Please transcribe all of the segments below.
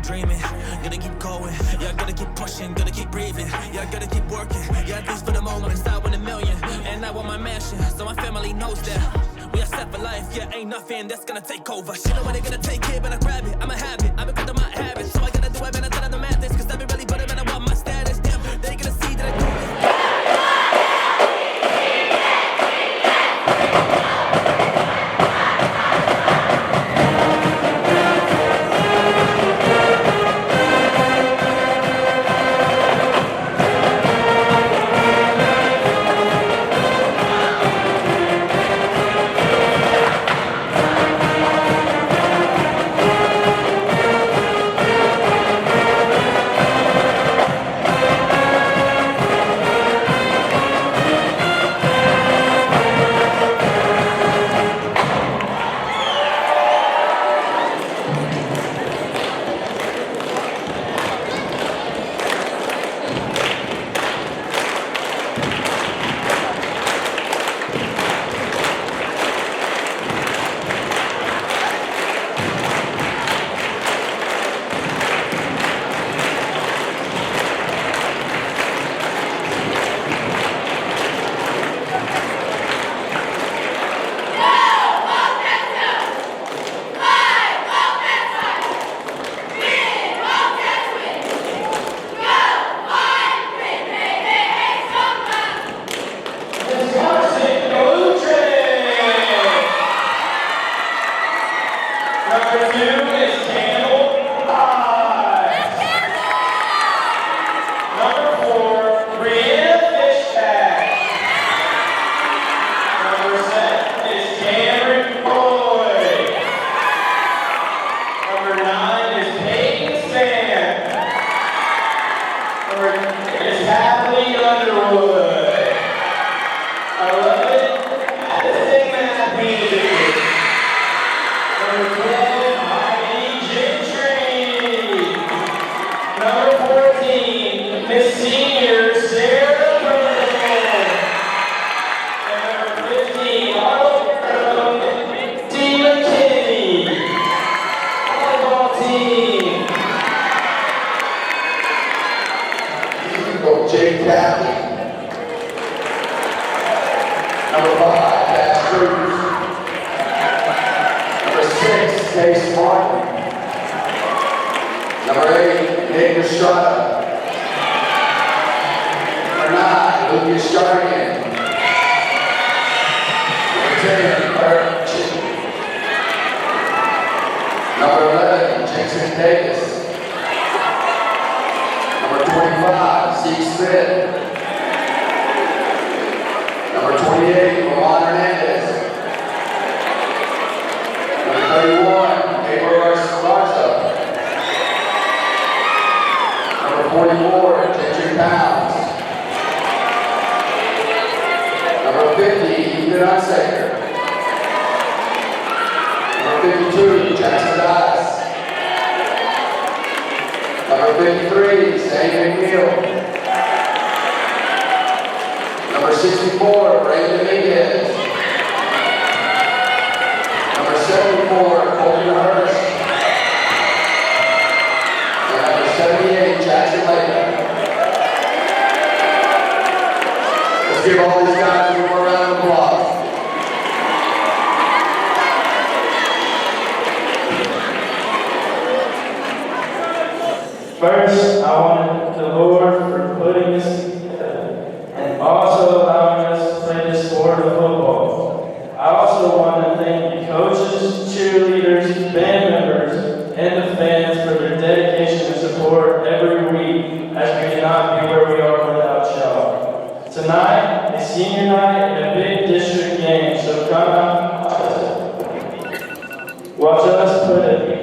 dreaming, gotta keep going. Yeah, gotta keep pushing, gotta keep breathing. Yeah, gotta keep working. Yeah, at least for the moment, I start with a million. And I want my mansion, so my family knows that we are set for life. Yeah, ain't nothing that's gonna take over. Shit, know when they gonna take it, but I grab it. I'ma have it. I've been cutting my habits, so I gotta do it, man. I thought I know math this, cause I've been really putting, man. I want my status. Damn, they gonna see that I do it. Give all these guys one more round of applause. First, I want the Lord for putting us together and also allowing us to play this sport of football. I also want to thank the coaches, cheerleaders, band members, and the fans for their dedication and support every week, as we cannot be where we are without y'all. Tonight is senior night and a big district game, so come out and watch us put it.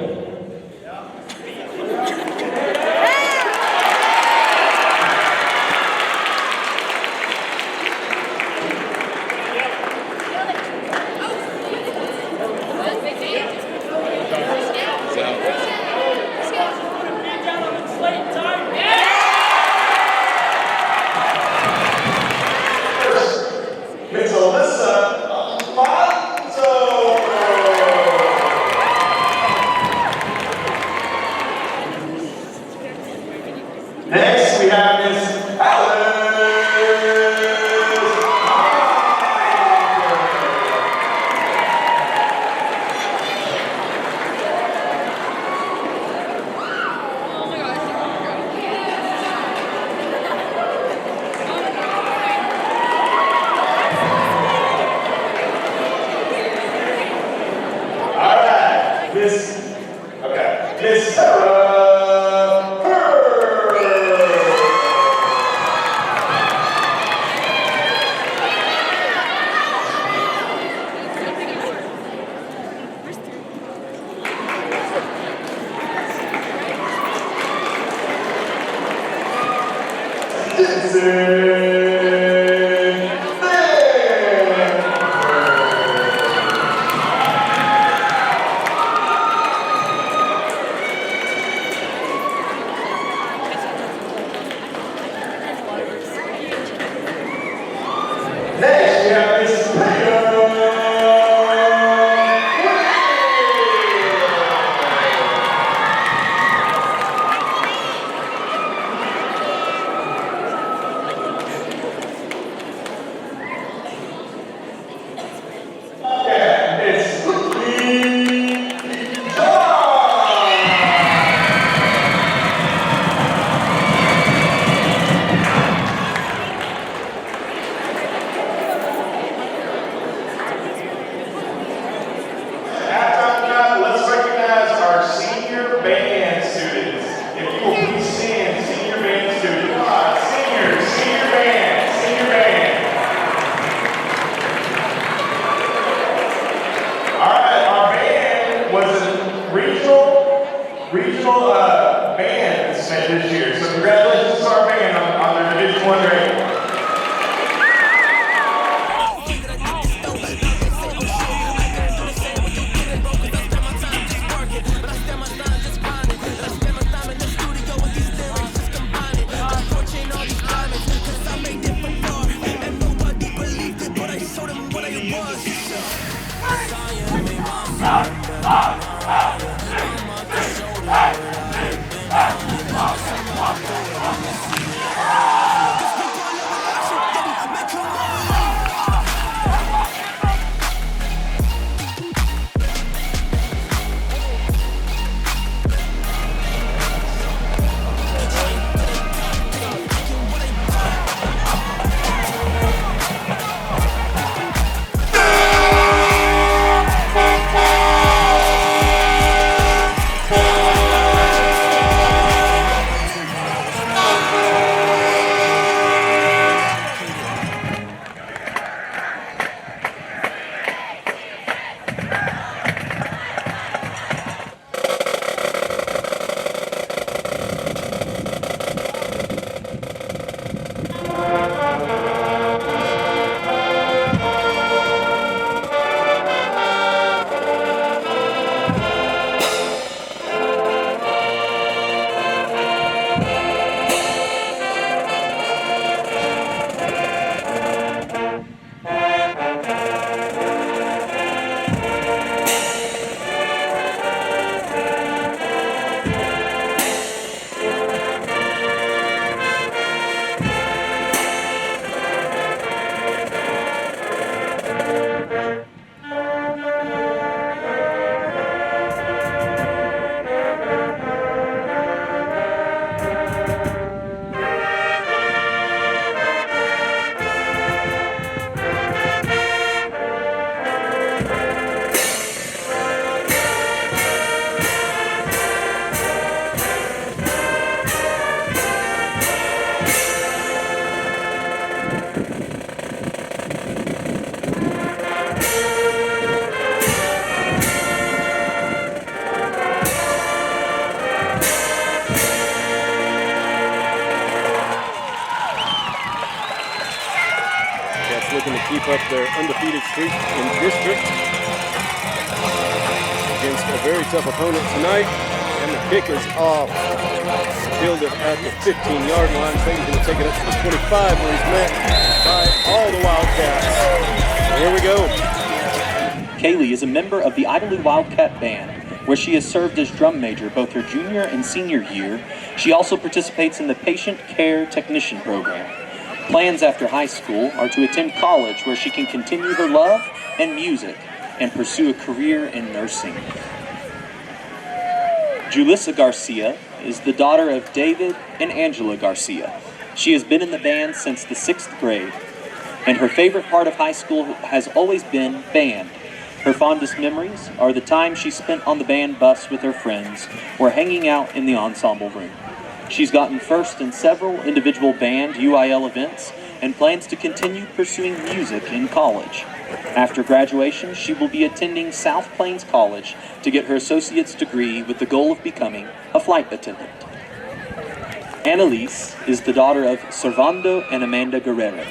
have Miss Alice. Miss Sarah Hurd. Next, we have Miss Pam. Band students, if you will please stand, senior band students. Come on, seniors, senior band, senior band. All right, our band was a regional band this year. So congratulations to our band on their Division I ranking. Looking to keep up their undefeated streak in district against a very tough opponent tonight. And the kick is off. Fielded at the 15-yard line. Clayton's going to take it up to the 25 where he's met by all the Wildcats. Here we go. Kaylee is a member of the Idalou Wildcat Band. where she has served as drum major both her junior and senior year. She also participates in the Patient Care Technician program. Plans after high school are to attend college, where she can continue her love and music and pursue a career in nursing. Julissa Garcia is the daughter of David and Angela Garcia. She has been in the band since the 6th grade, and her favorite part of high school has always been band. Her fondest memories are the time she spent on the band bus with her friends or hanging out in the ensemble room. She's gotten first in several individual band UIL events and plans to continue pursuing music in college. After graduation, she will be attending South Plains College to get her associate's degree with the goal of becoming a flight attendant. Annalise is the daughter of Servando and Amanda Guerrero.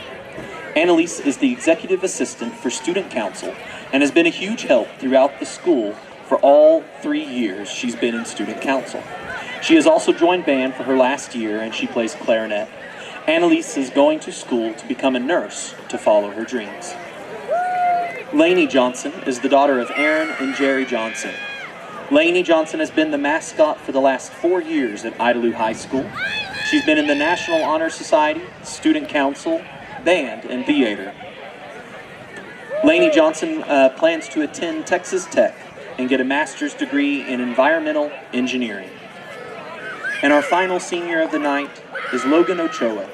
Annalise is the executive assistant for student council and has been a huge help throughout the school for all 3 years she's been in student council. She has also joined band for her last year, and she plays clarinet. Annalise is going to school to become a nurse to follow her dreams. Lainey Johnson is the daughter of Aaron and Jerry Johnson. Lainey Johnson has been the mascot for the last 4 years at Idalou High School. She's been in the National Honor Society, Student Council, band, and theater. Lainey Johnson plans to attend Texas Tech and get a master's degree in environmental engineering. And our final senior of the night is Logan Ochoa.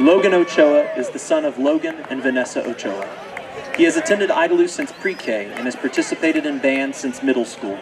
Logan Ochoa is the son of Logan and Vanessa Ochoa. He has attended Idalou since pre-K and has participated in band since middle school.